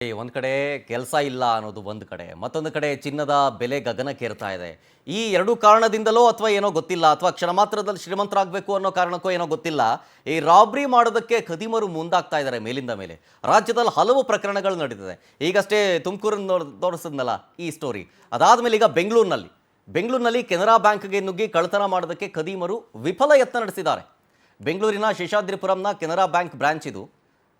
ಒಂದ್ ಕಡೆ ಕೆಲಸ ಇಲ್ಲ ಅನ್ನೋದು ಒಂದು ಕಡೆ, ಮತ್ತೊಂದು ಕಡೆ ಚಿನ್ನದ ಬೆಲೆ ಗಗನಕ್ಕೇರ್ತಾ ಇದೆ. ಈ ಎರಡು ಕಾರಣದಿಂದಲೋ ಅಥವಾ ಏನೋ ಗೊತ್ತಿಲ್ಲ, ಅಥವಾ ಕ್ಷಣ ಮಾತ್ರದಲ್ಲಿ ಶ್ರೀಮಂತರಾಗಬೇಕು ಅನ್ನೋ ಕಾರಣಕ್ಕೋ ಏನೋ ಗೊತ್ತಿಲ್ಲ, ಈ ರಾಬ್ರಿ ಮಾಡೋದಕ್ಕೆ ಖದೀಮರು ಮುಂದಾಗ್ತಾ ಇದ್ದಾರೆ ಮೇಲಿಂದ ಮೇಲೆ. ರಾಜ್ಯದಲ್ಲಿ ಹಲವು ಪ್ರಕರಣಗಳು ನಡೀತಿದೆ. ಈಗಷ್ಟೇ ತುಮಕೂರನ್ನು ತೋರಿಸಿದ್ನಲ್ಲ ಈ ಸ್ಟೋರಿ. ಅದಾದ್ಮೇಲೆ ಈಗ ಬೆಂಗಳೂರಿನಲ್ಲಿ ಕೆನರಾ ಬ್ಯಾಂಕ್ಗೆ ನುಗ್ಗಿ ಕಳ್ಳತನ ಮಾಡೋದಕ್ಕೆ ಖದೀಮರು ವಿಫಲ ಯತ್ನ ನಡೆಸಿದ್ದಾರೆ. ಬೆಂಗಳೂರಿನ ಶೇಷಾದ್ರಿಪುರಂನ ಕೆನರಾ ಬ್ಯಾಂಕ್ ಬ್ರಾಂಚ್ ಇದು.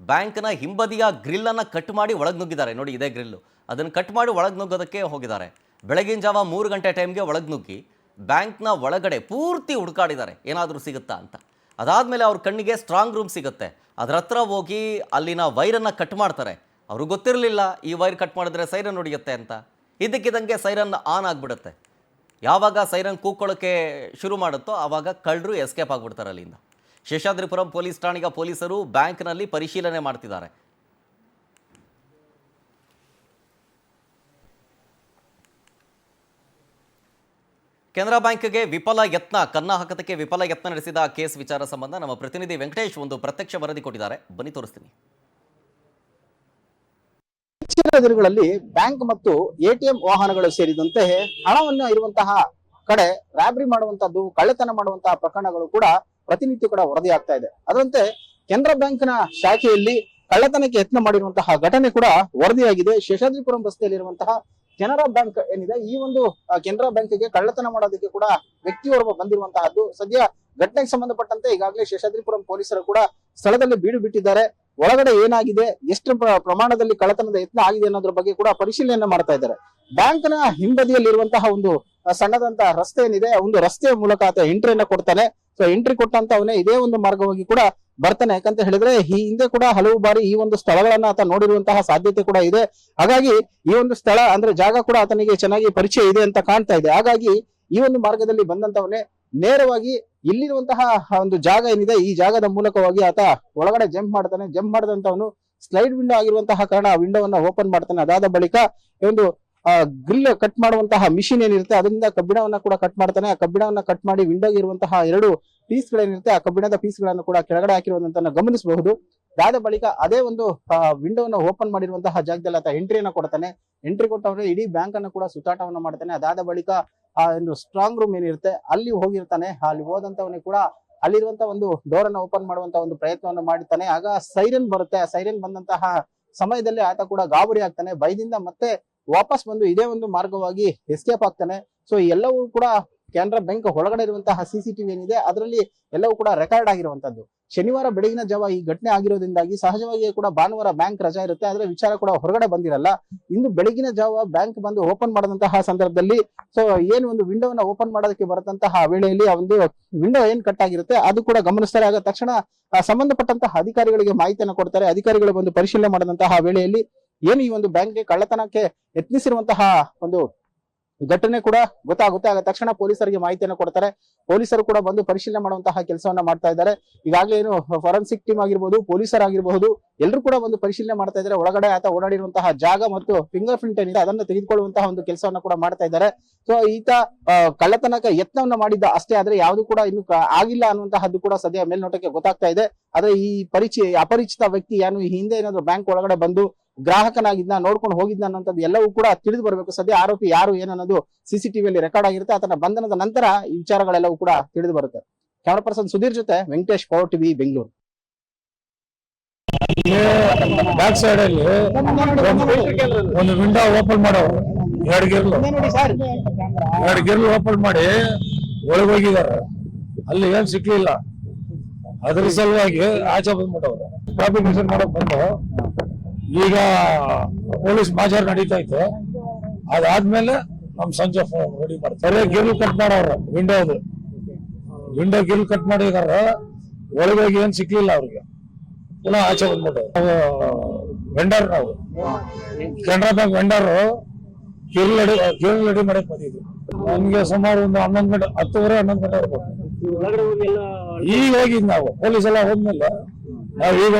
ಬ್ಯಾಂಕ್ನ ಹಿಂಬದಿಯ ಗ್ರಿಲ್ಲನ್ನು ಕಟ್ ಮಾಡಿ ಒಳಗೆ ನುಗ್ಗಿದ್ದಾರೆ. ನೋಡಿ, ಇದೇ ಗ್ರಿಲ್ಲು. ಅದನ್ನು ಕಟ್ ಮಾಡಿ ಒಳಗೆ ನುಗ್ಗೋದಕ್ಕೆ ಹೋಗಿದ್ದಾರೆ. ಬೆಳಗಿನ ಜಾವ 3 ಗಂಟೆ ಟೈಮ್ಗೆ ಒಳಗೆ ನುಗ್ಗಿ ಬ್ಯಾಂಕ್ನ ಒಳಗಡೆ ಪೂರ್ತಿ ಹುಡುಕಾಡಿದ್ದಾರೆ, ಏನಾದರೂ ಸಿಗುತ್ತಾ ಅಂತ. ಅದಾದಮೇಲೆ ಅವ್ರ ಕಣ್ಣಿಗೆ ಸ್ಟ್ರಾಂಗ್ ರೂಮ್ ಸಿಗುತ್ತೆ. ಅದರ ಹತ್ರ ಹೋಗಿ ಅಲ್ಲಿನ ವೈರನ್ನು ಕಟ್ ಮಾಡ್ತಾರೆ. ಅವ್ರಿಗೆ ಗೊತ್ತಿರಲಿಲ್ಲ ಈ ವೈರ್ ಕಟ್ ಮಾಡಿದ್ರೆ ಸೈರನ್ ಹೊಡಿಯುತ್ತೆ ಅಂತ. ಇದ್ದಕ್ಕಿದ್ದಂಗೆ ಸೈರನ್ ಆನ್ ಆಗಿಬಿಡುತ್ತೆ. ಯಾವಾಗ ಸೈರನ್ ಕೂಕ್ಕೊಳ್ಳೋಕ್ಕೆ ಶುರು ಮಾಡುತ್ತೋ ಆವಾಗ ಕಳ್ಳರು ಎಸ್ಕೇಪ್ ಆಗಿಬಿಡ್ತಾರೆ ಅಲ್ಲಿಂದ. ಶೇಷಾದ್ರಿಪುರಂ ಪೊಲೀಸ್ ಠಾಣೆಯ ಪೊಲೀಸರು ಬ್ಯಾಂಕ್ನಲ್ಲಿ ಪರಿಶೀಲನೆ ಮಾಡ್ತಿದ್ದಾರೆ. ಕೆನರಾ ಬ್ಯಾಂಕ್ಗೆ ವಿಫಲ ಯತ್ನ, ಕನ್ನ ಹಾಕತಕ್ಕೆ ವಿಫಲ ಯತ್ನ ನಡೆಸಿದ ಕೇಸ್ ವಿಚಾರ ಸಂಬಂಧ ನಮ್ಮ ಪ್ರತಿನಿಧಿ ವೆಂಕಟೇಶ್ ಒಂದು ಪ್ರತ್ಯಕ್ಷ ವರದಿ ಕೊಟ್ಟಿದ್ದಾರೆ. ಬನ್ನಿ ತೋರಿಸ್ತೀನಿ. ಹೆಚ್ಚಿನ ದಿನಗಳಲ್ಲಿ ಬ್ಯಾಂಕ್ ಮತ್ತು ಎಟಿಎಂ ವಾಹನಗಳು ಸೇರಿದಂತೆ ಹಣವನ್ನು ಇರುವಂತಹ ಕಡೆ ರಾಬ್ರಿ ಮಾಡುವಂತದ್ದು, ಕಳ್ಳತನ ಮಾಡುವಂತಹ ಪ್ರಕರಣಗಳು ಕೂಡ ಪ್ರತಿನಿತ್ಯ ಕೂಡ ವರದಿಯಾಗ್ತಾ ಇದೆ. ಅದರಂತೆ ಕೆನರಾ ಬ್ಯಾಂಕ್ನ ಶಾಖೆಯಲ್ಲಿ ಕಳ್ಳತನಕ್ಕೆ ಯತ್ನ ಮಾಡಿರುವಂತಹ ಘಟನೆ ಕೂಡ ವರದಿಯಾಗಿದೆ. ಶೇಷಾದ್ರಿಪುರಂ ರಸ್ತೆಯಲ್ಲಿರುವಂತಹ ಕೆನರಾ ಬ್ಯಾಂಕ್ ಏನಿದೆ, ಈ ಒಂದು ಕೆನರಾ ಬ್ಯಾಂಕ್ಗೆ ಕಳ್ಳತನ ಮಾಡೋದಕ್ಕೆ ಕೂಡ ವ್ಯಕ್ತಿಯೋರ್ವ ಬಂದಿರುವಂತಹದ್ದು. ಸದ್ಯ ಘಟನೆಗೆ ಸಂಬಂಧಪಟ್ಟಂತೆ ಈಗಾಗಲೇ ಶೇಷಾದ್ರಿಪುರಂ ಪೊಲೀಸರು ಕೂಡ ಸ್ಥಳದಲ್ಲಿ ಬೀಡು ಬಿಟ್ಟಿದ್ದಾರೆ. ಒಳಗಡೆ ಏನಾಗಿದೆ, ಎಷ್ಟು ಪ್ರಮಾಣದಲ್ಲಿ ಕಳ್ಳತನದ ಯತ್ನ ಆಗಿದೆ ಅನ್ನೋದ್ರ ಬಗ್ಗೆ ಕೂಡ ಪರಿಶೀಲನೆ ಮಾಡ್ತಾ ಇದ್ದಾರೆ. ಬ್ಯಾಂಕ್ನ ಹಿಂಬದಿಯಲ್ಲಿರುವಂತಹ ಒಂದು ಸಣ್ಣದಂತಹ ರಸ್ತೆ ಏನಿದೆ, ಒಂದು ರಸ್ತೆಯ ಮೂಲಕ ಆತ ಎಂಟ್ರಿಯನ್ನ ಕೊಡ್ತಾನೆ. ಸೊ ಎಂಟ್ರಿ ಕೊಟ್ಟಂತ ಅವನೇ ಇದೇ ಒಂದು ಮಾರ್ಗವಾಗಿ ಕೂಡ ಬರ್ತಾನೆ. ಯಾಕಂತ ಹೇಳಿದ್ರೆ ಈ ಹಿಂದೆ ಕೂಡ ಹಲವು ಬಾರಿ ಈ ಒಂದು ಸ್ಥಳಗಳನ್ನ ಆತ ನೋಡಿರುವಂತಹ ಸಾಧ್ಯತೆ ಕೂಡ ಇದೆ. ಹಾಗಾಗಿ ಈ ಒಂದು ಸ್ಥಳ ಅಂದ್ರೆ ಜಾಗ ಕೂಡ ಆತನಿಗೆ ಚೆನ್ನಾಗಿ ಪರಿಚಯ ಇದೆ ಅಂತ ಕಾಣ್ತಾ ಇದೆ. ಹಾಗಾಗಿ ಈ ಒಂದು ಮಾರ್ಗದಲ್ಲಿ ಬಂದಂತವನೇ ನೇರವಾಗಿ ಇಲ್ಲಿರುವಂತಹ ಒಂದು ಜಾಗ ಏನಿದೆ, ಈ ಜಾಗದ ಮೂಲಕವಾಗಿ ಆತ ಒಳಗಡೆ ಜಂಪ್ ಮಾಡ್ತಾನೆ. ಜಂಪ್ ಮಾಡಿದಂತವನು ಸ್ಲೈಡ್ ವಿಂಡೋ ಆಗಿರುವಂತಹ ಕಾರಣ ಆ ವಿಂಡೋವನ್ನ ಓಪನ್ ಮಾಡ್ತಾನೆ. ಅದಾದ ಬಳಿಕ ಒಂದು ಗ್ರಿಲ್ ಕಟ್ ಮಾಡುವಂತಹ ಮಿಷಿನ್ ಏನಿರುತ್ತೆ ಅದರಿಂದ ಕಬ್ಬಿಣವನ್ನ ಕೂಡ ಕಟ್ ಮಾಡ್ತಾನೆ. ಆ ಕಬ್ಬಿಣವನ್ನ ಕಟ್ ಮಾಡಿ ವಿಂಡೋಗೆ ಇರುವಂತಹ 2 ಪೀಸ್ ಗಳೇನಿರುತ್ತೆ ಆ ಕಬ್ಬಿಣದ ಪೀಸ್ ಗಳನ್ನ ಕೂಡ ಕೆಳಗಡೆ ಹಾಕಿರುವಂತ ಗಮನಿಸಬಹುದು. ಅದಾದ ಬಳಿಕ ಅದೇ ಒಂದು ವಿಂಡೋವನ್ನ ಓಪನ್ ಮಾಡಿರುವಂತಹ ಜಾಗದಲ್ಲಿ ಆತ ಎಂಟ್ರಿಯನ್ನ ಕೊಡ್ತಾನೆ. ಎಂಟ್ರಿ ಕೊಟ್ಟವರೆ ಇಡೀ ಬ್ಯಾಂಕ್ ಅನ್ನು ಕೂಡ ಸುತ್ತಾಟವನ್ನ ಮಾಡ್ತಾನೆ. ಅದಾದ ಬಳಿಕ ಆ ಒಂದು ಸ್ಟ್ರಾಂಗ್ ರೂಮ್ ಏನಿರುತ್ತೆ ಅಲ್ಲಿ ಹೋಗಿರ್ತಾನೆ. ಅಲ್ಲಿ ಹೋದಂತವನೇ ಕೂಡ ಅಲ್ಲಿರುವಂತಹ ಒಂದು ಡೋರ್ ಅನ್ನ ಓಪನ್ ಮಾಡುವಂತ ಒಂದು ಪ್ರಯತ್ನವನ್ನು ಮಾಡ್ತಾನೆ. ಆಗ ಸೈರನ್ ಬರುತ್ತೆ. ಆ ಸೈರನ್ ಬಂದಂತಹ ಸಮಯದಲ್ಲಿ ಆತ ಕೂಡ ಗಾಬರಿ ಆಗ್ತಾನೆ. ಭಯದಿಂದ ಮತ್ತೆ ವಾಪಸ್ ಬಂದು ಇದೇ ಒಂದು ಮಾರ್ಗವಾಗಿ ಎಸ್ಕೇಪ್ ಆಗ್ತಾನೆ. ಸೊ ಎಲ್ಲವೂ ಕೂಡ ಕೆನರಾ ಬ್ಯಾಂಕ್ ಒಳಗಡೆ ಇರುವಂತಹ ಸಿಸಿಟಿವಿ ಏನಿದೆ ಅದರಲ್ಲಿ ಎಲ್ಲವೂ ಕೂಡ ರೆಕಾರ್ಡ್ ಆಗಿರುವಂತದ್ದು. ಶನಿವಾರ ಬೆಳಗಿನ ಜಾವ ಈ ಘಟನೆ ಆಗಿರೋದ್ರಿಂದಾಗಿ ಸಹಜವಾಗಿ ಕೂಡ ಭಾನುವಾರ ಬ್ಯಾಂಕ್ ರಜಾ ಇರುತ್ತೆ, ಆದ್ರೆ ವಿಚಾರ ಕೂಡ ಹೊರಗಡೆ ಬಂದಿರಲ್ಲ. ಇಂದು ಬೆಳಗಿನ ಜಾವ ಬ್ಯಾಂಕ್ ಬಂದು ಓಪನ್ ಮಾಡಿದಂತಹ ಸಂದರ್ಭದಲ್ಲಿ ಸೊ ಏನು ಒಂದು ವಿಂಡೋವನ್ನ ಓಪನ್ ಮಾಡೋದಕ್ಕೆ ಬರದಂತಹ ವೇಳೆಯಲ್ಲಿ ಆ ಒಂದು ವಿಂಡೋ ಏನ್ ಕಟ್ ಆಗಿರುತ್ತೆ ಅದು ಕೂಡ ಗಮನಿಸ್ತಾರೆ. ಆಗ ತಕ್ಷಣ ಸಂಬಂಧಪಟ್ಟಂತಹ ಅಧಿಕಾರಿಗಳಿಗೆ ಮಾಹಿತಿಯನ್ನು ಕೊಡ್ತಾರೆ. ಅಧಿಕಾರಿಗಳು ಬಂದು ಪರಿಶೀಲನೆ ಮಾಡಿದಂತಹ ವೇಳೆಯಲ್ಲಿ ಏನು ಈ ಒಂದು ಬ್ಯಾಂಕ್ಗೆ ಕಳ್ಳತನಕ್ಕೆ ಯತ್ನಿಸಿರುವಂತಹ ಒಂದು ಘಟನೆ ಕೂಡ ಗೊತ್ತಾಗುತ್ತೆ. ಆಗ ತಕ್ಷಣ ಪೊಲೀಸರಿಗೆ ಮಾಹಿತಿಯನ್ನು ಕೊಡ್ತಾರೆ. ಪೊಲೀಸರು ಕೂಡ ಬಂದು ಪರಿಶೀಲನೆ ಮಾಡುವಂತಹ ಕೆಲಸವನ್ನ ಮಾಡ್ತಾ ಇದ್ದಾರೆ. ಈಗಾಗಲೇ ಏನು ಫಾರೆನ್ಸಿಕ್ ಟೀಮ್ ಆಗಿರ್ಬೋದು, ಪೊಲೀಸರಾಗಿರ್ಬಹುದು, ಎಲ್ಲರೂ ಕೂಡ ಒಂದು ಪರಿಶೀಲನೆ ಮಾಡ್ತಾ ಇದ್ದಾರೆ. ಒಳಗಡೆ ಆತ ಓಡಾಡಿರುವಂತಹ ಜಾಗ ಮತ್ತು ಫಿಂಗರ್ ಪ್ರಿಂಟ್ ಏನಿದೆ ಅದನ್ನು ತೆಗೆದುಕೊಳ್ಳುವಂತಹ ಒಂದು ಕೆಲಸವನ್ನ ಕೂಡ ಮಾಡ್ತಾ ಇದ್ದಾರೆ. ಸೊ ಈತ ಕಳ್ಳತನಕ್ಕೆ ಯತ್ನವನ್ನ ಮಾಡಿದ್ದ ಅಷ್ಟೇ, ಆದ್ರೆ ಯಾವುದು ಕೂಡ ಇನ್ನು ಆಗಿಲ್ಲ ಅನ್ನುವಂತಹದ್ದು ಕೂಡ ಸದ್ಯ ಮೇಲ್ನೋಟಕ್ಕೆ ಗೊತ್ತಾಗ್ತಾ ಇದೆ. ಆದ್ರೆ ಈ ಅಪರಿಚಿತ ವ್ಯಕ್ತಿ ಏನು ಈ ಹಿಂದೆ ಏನಾದ್ರು ಬ್ಯಾಂಕ್ ಒಳಗಡೆ ಬಂದು ಗ್ರಾಹಕನಾಗಿದ್ನ, ನೋಡ್ಕೊಂಡು ಹೋಗಿದ್ನ ಅನ್ನೋಂಥದ್ದು ಎಲ್ಲವೂ ಕೂಡ ತಿಳಿದು ಬರಬೇಕು. ಸದ್ಯ ಆರೋಪಿ ಯಾರು ಏನನ್ನೋದು ಸಿಸಿಟಿವಿಯಲ್ಲಿ ರೆಕಾರ್ಡ್ ಆಗಿರುತ್ತೆ. ಆತನ ಬಂಧನದ ನಂತರ ಈ ವಿಚಾರಗಳೆಲ್ಲವೂ ಕೂಡ ತಿಳಿದು ಬರುತ್ತೆ. ಕ್ಯಾಮರಾ ಪರ್ಸನ್ ಸುಧೀರ್ ಜೊತೆ Venkatesh, power TV, Bengaluru. Back side ಅಲ್ಲಿ ಒಂದು ವಿಂಡೋ ಓಪನ್ ಮಾಡೋರು, 2 ಗಿರ್ಲು ಓಪನ್ ಮಾಡಿ ಒಳಗೆ ಹೋಗಿದ್ದಾರೆ. ಅಲ್ಲಿ ಏನ್ ಸಿಕ್ಲಿಲ್ಲ, ಅದ್ರ ಸಲುವಾಗಿ ಆಚೆ ಬಂದ್ಬಿಟ್ಟವ್ರು. ಪ್ರಾಸಿಕ್ಯೂಷನ್ ಮಾಡಕ್ ಬಂದು ಈಗ ಪೊಲೀಸ್ ಮಾಜಾರ್ ನಡೀತಾ ಇತ್ತು. ಅದಾದ್ಮೇಲೆ ನಮ್ ಸಂಜೆ ರೆಡಿ ಮಾಡ್ತಾರೆ. ಗಿರ್ಲ್ ಕಟ್ ಮಾಡೋರು, ವಿಂಡೋ ಗಿರ್ಲ್ ಕಟ್ ಮಾಡಿದಾರ. ಒಳಗೆ ಹೋಗಿ ಏನ್ ಸಿಕ್ಲಿಲ್ಲ ಅವ್ರಿಗೆ, ಪುನಃ ಆಚೆ ಬಂದ್ಬಿಟ್ಟು ವೆಂಡರ್, ನಾವು ಕೆನರಾ ಬ್ಯಾಂಕ್ ವೆಂಡರ್ ಗಿರ್ಲ್ ರೆಡಿ ಮಾಡಕ್ ಬಂದಿದ್ವಿ. ನಮ್ಗೆ ಸುಮಾರು ಒಂದು 11 ಗಂಟೆ, 10:30, 11 ಗಂಟೆ ಇರ್ಬೇಕು. ಈಗ ಹೋಗಿದ್ ನಾವು ಪೊಲೀಸ್ ಎಲ್ಲ ಹೋದ್ಮೇಲೆ ನಾವು ಈಗ